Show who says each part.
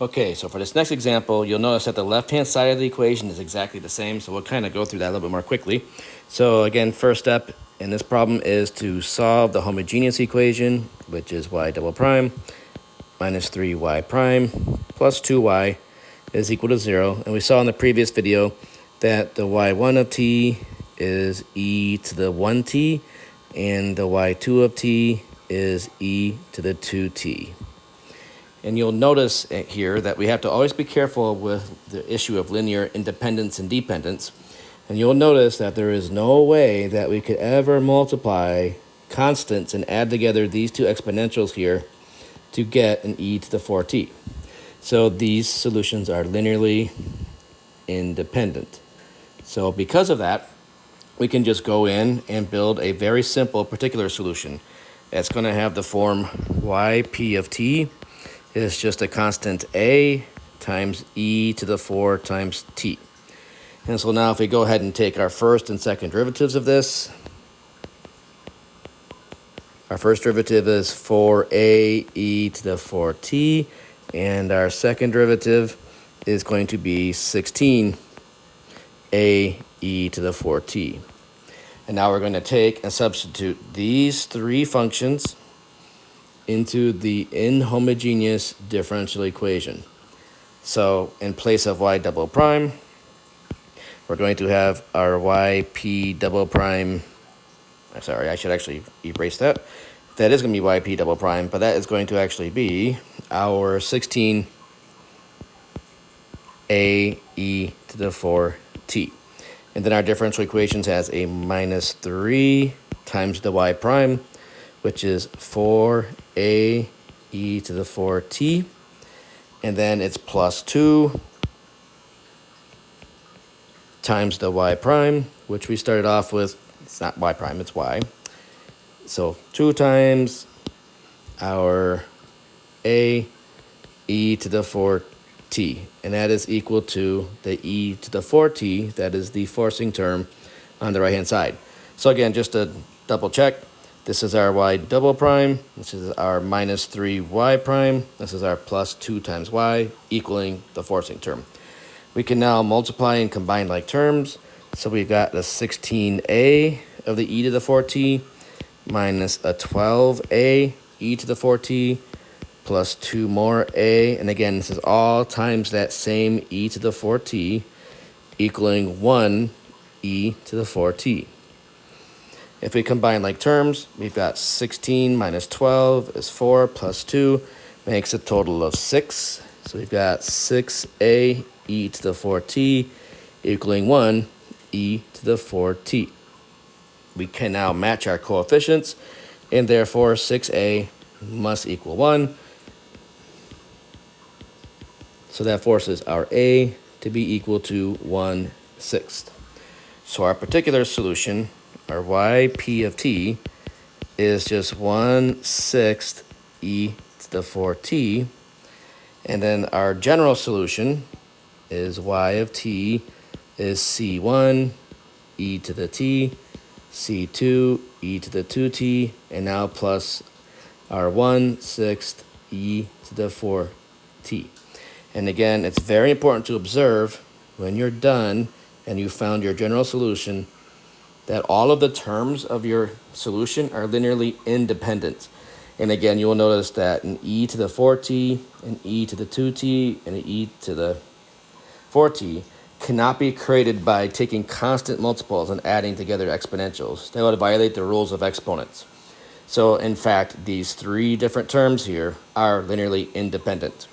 Speaker 1: Okay, so for this next example, you'll notice that the left-hand side of the equation is exactly the same, so we'll kind of go through that a little bit more quickly. So again, first step in this problem is to solve the homogeneous equation, which is y double prime minus 3y prime plus 2y is equal to 0. And we saw in the previous video that the y1 of t is e to the 1t, and the y2 of t is e to the 2t. And you'll notice here that we have to always be careful with the issue of linear independence and dependence. And you'll notice that there is no way that we could ever multiply constants and add together these two exponentials here to get an e to the 4t. So these solutions are linearly independent. So because of that, we can just go in and build a very simple particular solution. It's going to have the form yp of t is just a constant a times e to the 4 times t. And so now if we go ahead and take our first and second derivatives of this, our first derivative is 4a e to the 4t, and our second derivative is going to be 16a e to the 4t. And now we're going to take and substitute these three functions into the inhomogeneous differential equation. So in place of y double prime, we're going to have our yp double prime. Sorry, I should actually erase that. That is going to be yp double prime, but that is going to actually be our 16a e to the 4t. And then our differential equations has a minus 3 times the y prime, which is 4a e to the 4t. And then it's plus 2 times the y prime, which we started off with. It's not y prime, it's y. So 2 times our a e to the 4t. And that is equal to the e to the 4t, that is the forcing term on the right-hand side. So again, just to double check, this is our y double prime, this is our minus 3y prime, this is our plus 2 times y, equaling the forcing term. We can now multiply and combine like terms. So we've got the 16a of the e to the 4t minus a 12a e to the 4t plus 2 more a. And again, this is all times that same e to the 4t, equaling 1 e to the 4t. If we combine like terms, we've got 16 minus 12 is 4 plus 2 makes a total of 6. So we've got 6a e to the 4t equaling 1 e to the 4t. We can now match our coefficients, and therefore 6a must equal 1. So that forces our a to be equal to 1/6. So our particular solution, our yp of t, is just 1/6 e to the 4t. And then our general solution is y of t is c1 e to the t, c2 e to the 2t, and now plus our 1/6 e to the 4t. And again, it's very important to observe when you're done and you found your general solution that all of the terms of your solution are linearly independent. And again, you will notice that an e to the 4t, an e to the 2t, and an e to the 4t cannot be created by taking constant multiples and adding together exponentials. That would violate the rules of exponents. So in fact, these three different terms here are linearly independent.